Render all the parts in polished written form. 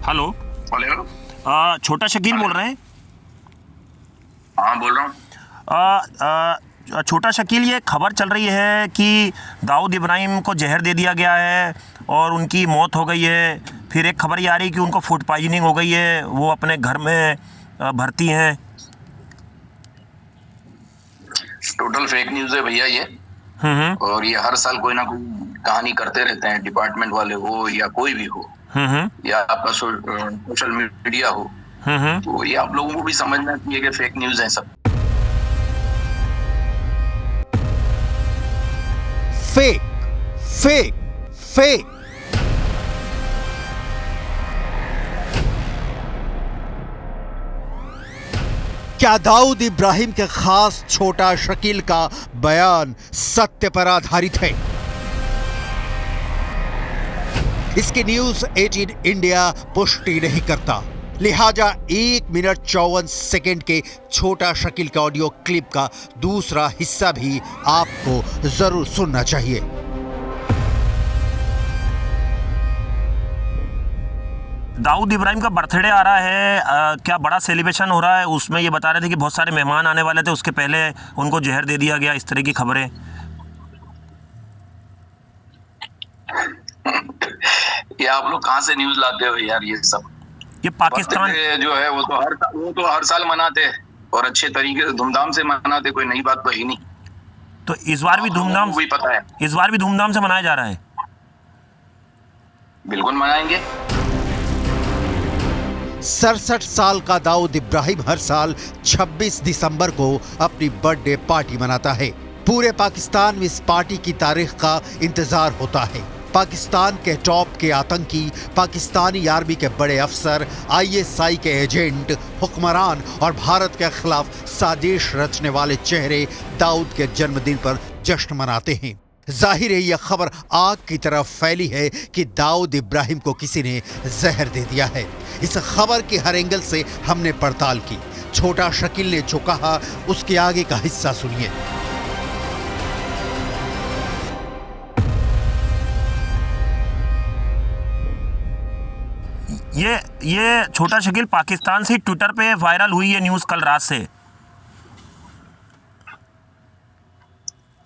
Hello. Hello. छोटा शकील बोल रहे हैं? हाँ, बोल रहा हूँ। छोटा शकील, ये खबर चल रही है कि दाऊद इब्राहिम को जहर दे दिया गया है और उनकी मौत हो गई है। फिर एक खबर ये आ रही है कि उनको फूड पॉइजनिंग हो गई है, वो अपने घर में भर्ती हैं। टोटल फेक न्यूज है भैया ये। और ये हर साल कोई ना कोई कहानी करते रहते हैं, डिपार्टमेंट वाले हो या कोई भी हो, या आपका सोशल मीडिया हो। तो ये आप लोगों को भी समझना चाहिए कि फेक न्यूज है सब। Fake fake fake. क्या दाऊद इब्राहिम के खास छोटा शकील का बयान सत्य पर आधारित है? इसकी न्यूज 18 इंडिया पुष्टि नहीं करता, लिहाजा 1 मिनट 54 सेकेंड के छोटा शकील का ऑडियो क्लिप का दूसरा हिस्सा भी आपको जरूर सुनना चाहिए। दाऊद इब्राहिम का बर्थडे आ रहा है, क्या बड़ा सेलिब्रेशन हो रहा है? उसमें ये बता रहे थे कि बहुत सारे मेहमान आने वाले थे, उसके पहले उनको जहर दे दिया गया, इस तरह की खबरें। ये आप लोग कहाँ से न्यूज लाते हो यार? ये सब ये पाकिस्तान जो है वो तो हर साल मनाते हैं और अच्छे तरीके से धूमधाम से मनाते, कोई नई बात तो ही नहीं। तो इस बार भी धूमधाम भी पता है, इस बार भी धूमधाम से मनाया जा रहा है। बिल्कुल मनाएंगे। 67 साल का दाऊद इब्राहिम हर साल 26 दिसंबर को अपनी बर्थडे पार्टी मनाता है। पूरे पाकिस्तान में इस पार्टी की तारीख का इंतजार होता है। पाकिस्तान के टॉप के आतंकी, पाकिस्तानी आर्मी के बड़े अफसर, ISI के एजेंट, हुक्मरान और भारत के खिलाफ साजिश रचने वाले चेहरे दाऊद के जन्मदिन पर जश्न मनाते हैं। जाहिर है यह खबर आग की तरफ फैली है कि दाऊद इब्राहिम को किसी ने जहर दे दिया है। इस खबर की हर एंगल से हमने पड़ताल की। छोटा शकील ने जो कहा उसके आगे का हिस्सा सुनिए। ये छोटा शकील पाकिस्तान से ट्विटर पे वायरल हुई है न्यूज़ कल रात से।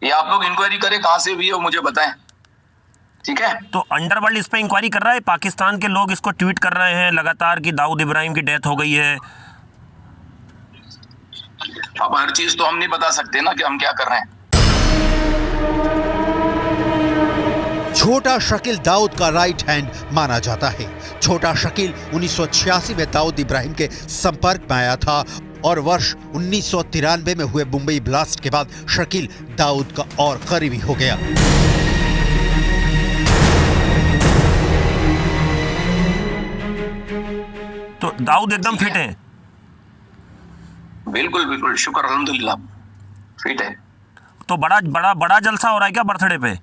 ये आप लोग इंक्वायरी करें कहां से हुई है, मुझे बताएं, ठीक है? तो अंडरवर्ल्ड इस पे इंक्वायरी कर रहा है, पाकिस्तान के लोग इसको ट्वीट कर रहे हैं लगातार कि दाऊद इब्राहिम की डेथ हो गई है। अब हर चीज तो हम नहीं बता सकते ना कि हम क्या कर रहे हैं। छोटा शकील दाऊद का राइट हैंड माना जाता है। छोटा शकील 1986 में दाऊद इब्राहिम के संपर्क में आया था और वर्ष 1993 में हुए मुंबई ब्लास्ट के बाद शकील दाऊद का और करीबी हो गया। तो दाऊद एकदम फिट है? बिल्कुल बिल्कुल, शुक्र अल्हम्दुलिल्लाह, फिट है। तो बड़ा बड़ा बड़ा जलसा हो रहा है क्या बर्थडे पे?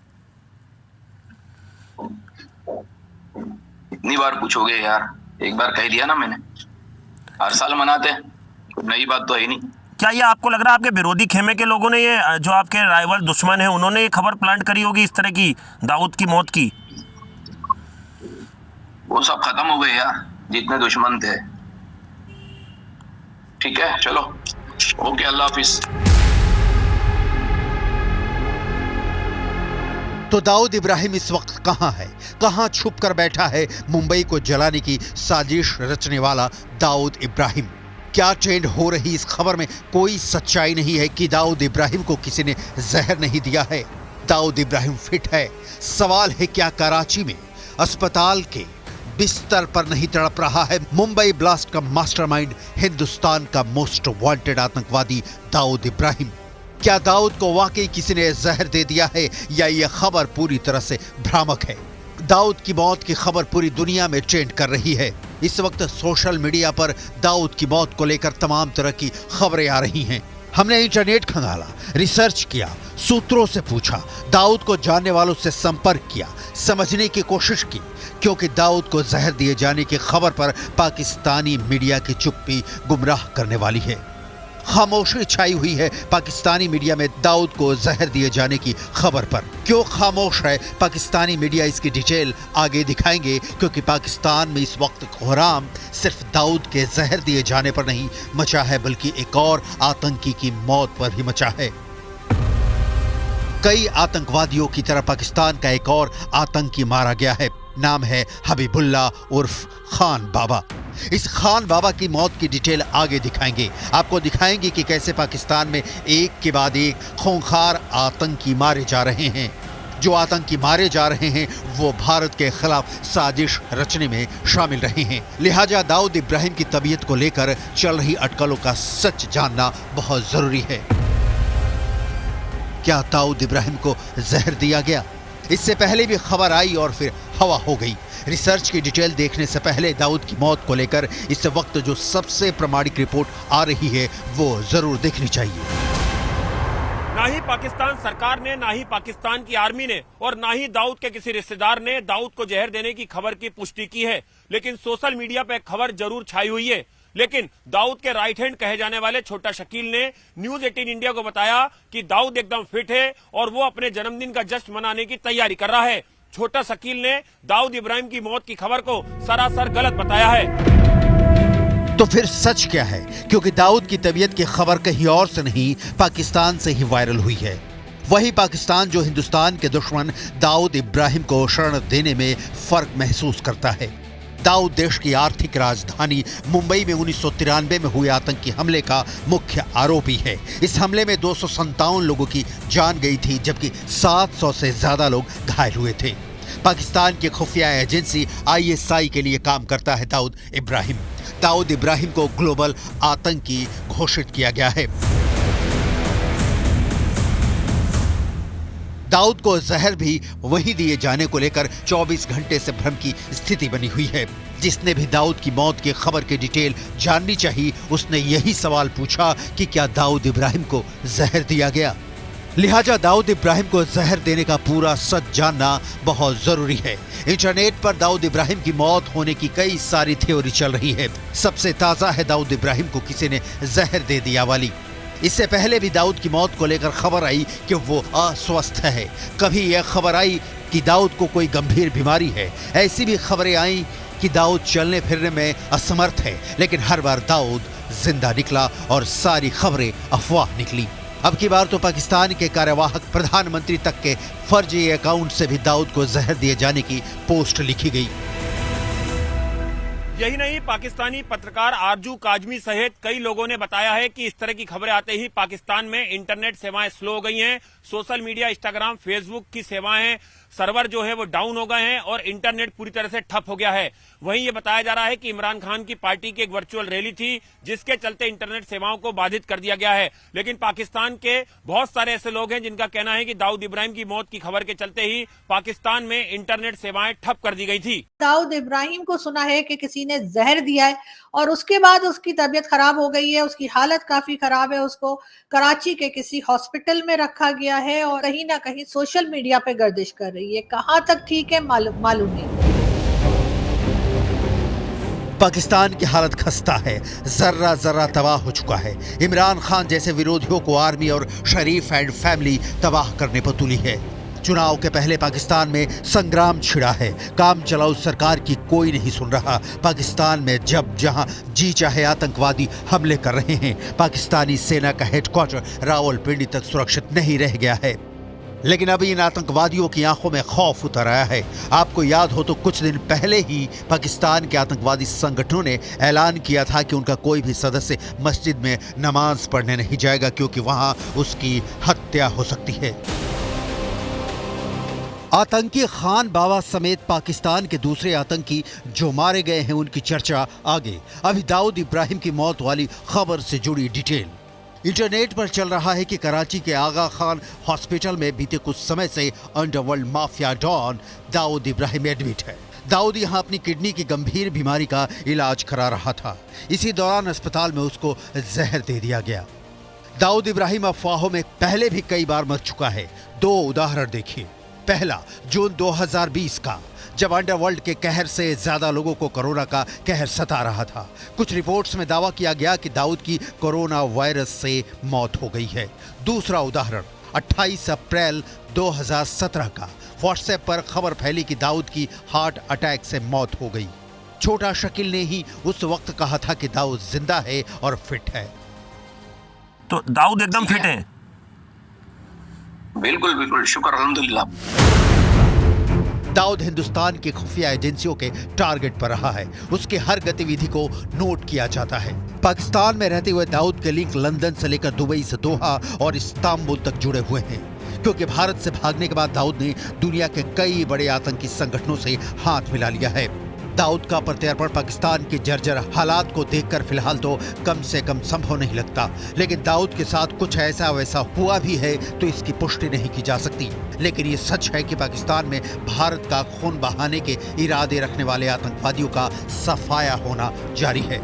इतनी बार पूछोगे यार? एक बार कह दिया ना मैंने, हर साल मनाते हैं, कोई नई बात तो है नहीं। क्या ये आपको लग रहा है आपके विरोधी खेमे के लोगों ने, ये जो आपके राइवल दुश्मन है, उन्होंने ये खबर प्लांट करी होगी इस तरह की दाऊद की मौत की? वो सब खत्म हो गए यार, जितने दुश्मन थे। ठीक है, चलो, ओके, अल्लाह हाफिज। तो दाऊद इब्राहिम इस वक्त कहां है? कहां छुप कर बैठा है मुंबई को जलाने की साजिश रचने वाला दाऊद इब्राहिम? क्या ट्रेंड हो रही इस खबर में कोई सच्चाई नहीं है कि दाऊद इब्राहिम को किसी ने जहर नहीं दिया है? दाऊद इब्राहिम फिट है। सवाल है क्या कराची में अस्पताल के बिस्तर पर नहीं तड़प रहा है मुंबई ब्लास्ट का मास्टरमाइंड, हिंदुस्तान का मोस्ट वांटेड आतंकवादी दाऊद इब्राहिम? क्या दाऊद को वाकई किसी ने जहर दे दिया है या यह खबर पूरी तरह से भ्रामक है? दाऊद की मौत की खबर पूरी दुनिया में ट्रेंड कर रही है। इस वक्त सोशल मीडिया पर दाऊद की मौत को लेकर तमाम तरह की खबरें आ रही हैं। हमने इंटरनेट खंगाला, रिसर्च किया, सूत्रों से पूछा, दाऊद को जानने वालों से संपर्क किया, समझने की कोशिश की, क्योंकि दाऊद को जहर दिए जाने की खबर पर पाकिस्तानी मीडिया की चुप्पी गुमराह करने वाली है। खामोशी छाई हुई है पाकिस्तानी मीडिया में दाऊद को जहर दिए जाने की खबर पर। क्यों खामोश है पाकिस्तानी मीडिया, इसकी डिटेल आगे दिखाएंगे, क्योंकि पाकिस्तान में इस वक्त कोहराम सिर्फ दाऊद के जहर दिए जाने पर नहीं मचा है, बल्कि एक और आतंकी की मौत पर भी मचा है। कई आतंकवादियों की तरह पाकिस्तान का एक और आतंकी मारा गया है। नाम है हबीबुल्लाह उर्फ खान बाबा। इस खान बाबा की मौत की डिटेल आगे दिखाएंगे। आपको दिखाएंगे कि कैसे पाकिस्तान में एक के बाद एक खूंखार आतंकी मारे जा रहे हैं। जो आतंकी मारे जा रहे हैं वो भारत के खिलाफ साजिश रचने में शामिल रहे हैं। लिहाजा दाऊद इब्राहिम की तबीयत को लेकर चल रही अटकलों का सच जानना बहुत जरूरी है। क्या दाऊद इब्राहिम को जहर दिया गया? इससे पहले भी खबर आई और फिर हवा हो गई। रिसर्च की डिटेल देखने से पहले दाऊद की मौत को लेकर इस वक्त जो सबसे प्रामाणिक रिपोर्ट आ रही है वो जरूर देखनी चाहिए। ना ही पाकिस्तान सरकार ने, ना ही पाकिस्तान की आर्मी ने और ना ही दाऊद के किसी रिश्तेदार ने दाऊद को जहर देने की खबर की पुष्टि की है। लेकिन सोशल मीडिया पर खबर जरूर छाई हुई है। लेकिन दाऊद के राइट हैंड कहे जाने वाले छोटा शकील ने न्यूज 18 इंडिया को बताया कि दाऊद एकदम फिट है और वो अपने जन्मदिन का जश्न मनाने की तैयारी कर रहा है। छोटा शकील ने दाऊद इब्राहिम की मौत की खबर को सरासर गलत बताया है। तो फिर सच क्या है? क्योंकि दाऊद की तबीयत की खबर कहीं और से नहीं, पाकिस्तान से ही वायरल हुई है। वही पाकिस्तान जो हिंदुस्तान के दुश्मन दाऊद इब्राहिम को शरण देने में फर्क महसूस करता है। दाऊद देश की आर्थिक राजधानी मुंबई में 1993 में हुए आतंकी हमले का मुख्य आरोपी है। इस हमले में 257 लोगों की जान गई थी, जबकि 700 से ज्यादा लोग घायल हुए थे। पाकिस्तान की खुफिया एजेंसी ISI के लिए काम करता है दाऊद इब्राहिम। दाऊद इब्राहिम को ग्लोबल आतंकी घोषित किया गया है। दाऊद को जहर भी वही दिए जाने को लेकर 24 घंटे से भ्रम की स्थिति बनी हुई है। जिसने भी दाऊद की मौत की खबर की डिटेल जाननी चाहिए, उसने यही सवाल पूछा कि क्या दाऊद इब्राहिम को जहर दिया गया। लिहाजा दाऊद इब्राहिम को जहर देने का पूरा सच जानना बहुत जरूरी है। इंटरनेट पर दाऊद इब्राहिम की मौत होने की कई सारी थ्योरी चल रही है। सबसे ताजा है दाऊद इब्राहिम को किसी ने जहर दे दिया वाली। इससे पहले भी दाऊद की मौत को लेकर खबर आई कि वो अस्वस्थ है। कभी यह खबर आई कि दाऊद को कोई गंभीर बीमारी है। ऐसी भी खबरें आई कि दाऊद चलने फिरने में असमर्थ है। लेकिन हर बार दाऊद जिंदा निकला और सारी खबरें अफवाह निकली। अब की बार तो पाकिस्तान के कार्यवाहक प्रधानमंत्री तक के फर्जी अकाउंट से भी दाऊद को जहर दिए जाने की पोस्ट लिखी गई। यही नहीं, पाकिस्तानी पत्रकार आरजू काजमी सहित कई लोगों ने बताया है कि इस तरह की खबरें आते ही पाकिस्तान में इंटरनेट सेवाएं स्लो हो गई हैं। सोशल मीडिया, इंस्टाग्राम, फेसबुक की सेवाएं, सर्वर जो है वो डाउन हो गए हैं और इंटरनेट पूरी तरह से ठप हो गया है। वहीं ये बताया जा रहा है कि इमरान खान की पार्टी की एक वर्चुअल रैली थी जिसके चलते इंटरनेट सेवाओं को बाधित कर दिया गया है। लेकिन पाकिस्तान के बहुत सारे ऐसे लोग हैं जिनका कहना है कि दाऊद इब्राहिम की मौत की खबर के चलते ही पाकिस्तान में इंटरनेट सेवाएं ठप कर दी गई थी। दाऊद इब्राहिम को सुना है कि किसी ने जहर दिया है और उसके बाद उसकी तबीयत खराब हो गई है, उसकी हालत काफी खराब है। उसको कराची के किसी हॉस्पिटल में रखा गया है और कहीं ना कहीं सोशल मीडिया पे गर्दिश कर रही है। कहां तक ठीक है मालूम नहीं। पाकिस्तान की हालत खस्ता है, जर्रा जर्रा तबाह हो चुका है। इमरान खान जैसे विरोधियों को आर्मी और शरीफ एंड फैमिली तबाह करने पर तुली है। चुनाव के पहले पाकिस्तान में संग्राम छिड़ा है। काम चलाऊ सरकार की कोई नहीं सुन रहा। पाकिस्तान में जब जहां जी चाहे आतंकवादी हमले कर रहे हैं। पाकिस्तानी सेना का हेडक्वार्टर रावलपिंडी तक सुरक्षित नहीं रह गया है। लेकिन अभी इन आतंकवादियों की आंखों में खौफ उतर आया है। आपको याद हो तो कुछ दिन पहले ही पाकिस्तान के आतंकवादी संगठनों ने ऐलान किया था कि उनका कोई भी सदस्य मस्जिद में नमाज पढ़ने नहीं जाएगा, क्योंकि वहां उसकी हत्या हो सकती है। आतंकी खान बाबा समेत पाकिस्तान के दूसरे आतंकी जो मारे गए हैं उनकी चर्चा आगे। अभी दाऊद इब्राहिम की मौत वाली खबर से जुड़ी डिटेल। इंटरनेट पर चल रहा है कि कराची के आगा खान हॉस्पिटल में बीते कुछ समय से underworld mafia don Dawood Ibrahim admit है। दाऊद यहां अपनी किडनी की गंभीर बीमारी का इलाज करा रहा था। इसी दौरान अस्पताल में उसको जहर दे दिया गया। दाऊद इब्राहिम अफवाहों में पहले भी कई बार मर चुका है। 2 उदाहरण देखिए। पहला जून 2020 का, जब अंडरवर्ल्ड के कहर से ज्यादा लोगों को कोरोना का कहर सता रहा था। कुछ रिपोर्ट्स में दावा किया गया कि दाऊद की कोरोना वायरस से मौत हो गई है। दूसरा उदाहरण 28 अप्रैल 2017 का व्हाट्सएप पर खबर फैली कि दाऊद की हार्ट अटैक से मौत हो गई। छोटा शकील ने ही उस वक्त कहा था कि दाऊद जिंदा है और फिट है। तो दाऊद एकदम फिट है? बिल्कुल बिल्कुल, शुक्र अल्हम्दुलिल्लाह। दाऊद हिंदुस्तान की खुफिया एजेंसियों के टारगेट पर रहा है। उसकी हर गतिविधि को नोट किया जाता है। पाकिस्तान में रहते हुए दाऊद के लिंक लंदन से लेकर दुबई से दोहा और इस्तांबुल तक जुड़े हुए हैं, क्योंकि भारत से भागने के बाद दाऊद ने दुनिया के कई बड़े आतंकी संगठनों से हाथ मिला लिया है। दाऊद का प्रत्यार्पण पाकिस्तान के जर्जर हालात को देखकर फिलहाल तो कम से कम संभव नहीं लगता, लेकिन दाऊद के साथ कुछ ऐसा वैसा हुआ भी है तो इसकी पुष्टि नहीं की जा सकती। लेकिन ये सच है कि पाकिस्तान में भारत का खून बहाने के इरादे रखने वाले आतंकवादियों का सफाया होना जारी है।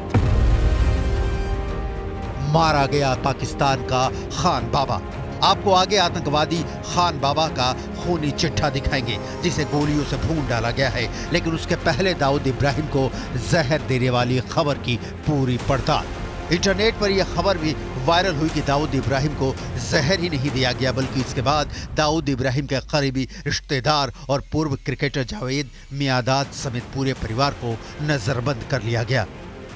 मारा गया पाकिस्तान का खान बाबा। आपको आगे आतंकवादी खान बाबा का खूनी चिट्ठा दिखाएंगे जिसे गोलियों से भून डाला गया है। लेकिन उसके पहले दाऊद इब्राहिम को जहर देने वाली खबर की पूरी पड़ताल। इंटरनेट पर यह खबर भी वायरल हुई कि दाऊद इब्राहिम को जहर ही नहीं दिया गया, बल्कि इसके बाद दाऊद इब्राहिम के करीबी रिश्तेदार और पूर्व क्रिकेटर जावेद मियादाद समेत पूरे परिवार को नजरबंद कर लिया गया।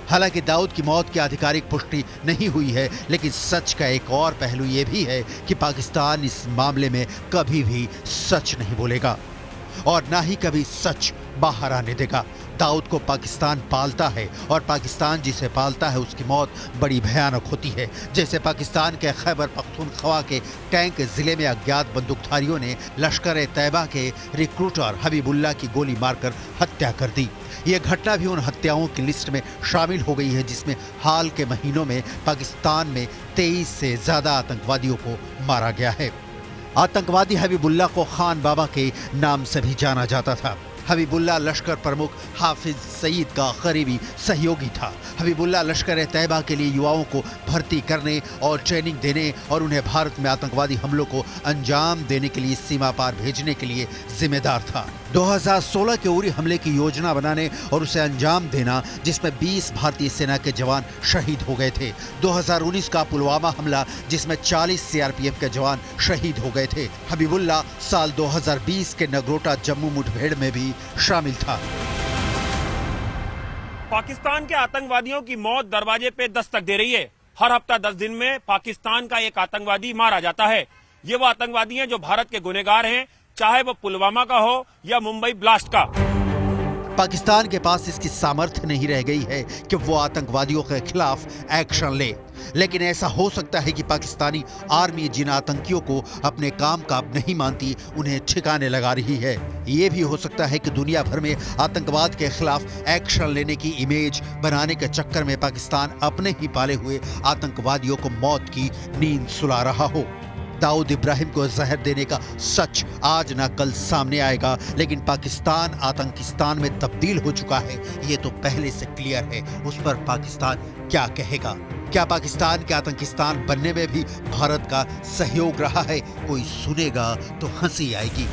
हालांकि दाऊद की मौत की आधिकारिक पुष्टि नहीं हुई है, लेकिन सच का एक और पहलू ये भी है कि पाकिस्तान इस मामले में कभी भी सच नहीं बोलेगा और ना ही कभी सच बाहर आने देगा। दाऊद को पाकिस्तान पालता है और पाकिस्तान जिसे पालता है उसकी मौत बड़ी भयानक होती है। जैसे पाकिस्तान के खैबर पख्तूनख्वा के टैंक जिले में अज्ञात बंदूकधारियों ने लश्कर तैयबा के रिक्रूटर हबीबुल्लाह की गोली मारकर हत्या कर दी। यह घटना भी उन हत्याओं की लिस्ट में शामिल हो गई है जिसमें हाल के महीनों में पाकिस्तान में 23 से ज्यादा आतंकवादियों को मारा गया है। आतंकवादी हबीबुल्लाह को खान बाबा के नाम से भी जाना जाता था। हबीबुल्लाह लश्कर प्रमुख हाफिज सईद का करीबी सहयोगी था। हबीबुल्लाह लश्कर तैयबा के लिए युवाओं को भर्ती करने और ट्रेनिंग देने और उन्हें भारत में आतंकवादी हमलों को अंजाम देने के लिए सीमा पार भेजने के लिए जिम्मेदार था। 2016 के उरी हमले की योजना बनाने और उसे अंजाम देना, जिसमें 20 भारतीय सेना के जवान शहीद हो गए थे। 2019 का पुलवामा हमला, जिसमें 40 सीआरपीएफ के जवान शहीद हो गए थे। हबीबुल्लाह साल 2020 के नगरोटा जम्मू मुठभेड़ में भी शामिल था। पाकिस्तान के आतंकवादियों की मौत दरवाजे पे दस्तक दे रही है। हर हफ्ता 10 दिन में पाकिस्तान का एक आतंकवादी मारा जाता है। ये वो आतंकवादी हैं जो भारत के गुनहगार हैं, चाहे वो पुलवामा का हो या मुंबई ब्लास्ट का। पाकिस्तान के पास इसकी सामर्थ्य नहीं रह गई है कि वो आतंकवादियों के खिलाफ एक्शन ले, लेकिन ऐसा हो सकता है कि पाकिस्तानी आर्मी जिन आतंकियों को अपने काम का नहीं मानती उन्हें ठिकाने लगा रही है। ये भी हो सकता है कि दुनिया भर में आतंकवाद के खिलाफ एक्शन लेने की इमेज बनाने के चक्कर में पाकिस्तान अपने ही पाले हुए आतंकवादियों को मौत की नींद सुला रहा हो। दाऊद इब्राहिम को जहर देने का सच आज ना कल सामने आएगा, लेकिन पाकिस्तान आतंकिस्तान में तब्दील हो चुका है, ये तो पहले से क्लियर है। उस पर पाकिस्तान क्या कहेगा? क्या पाकिस्तान के आतंकिस्तान बनने में भी भारत का सहयोग रहा है? कोई सुनेगा तो हंसी आएगी।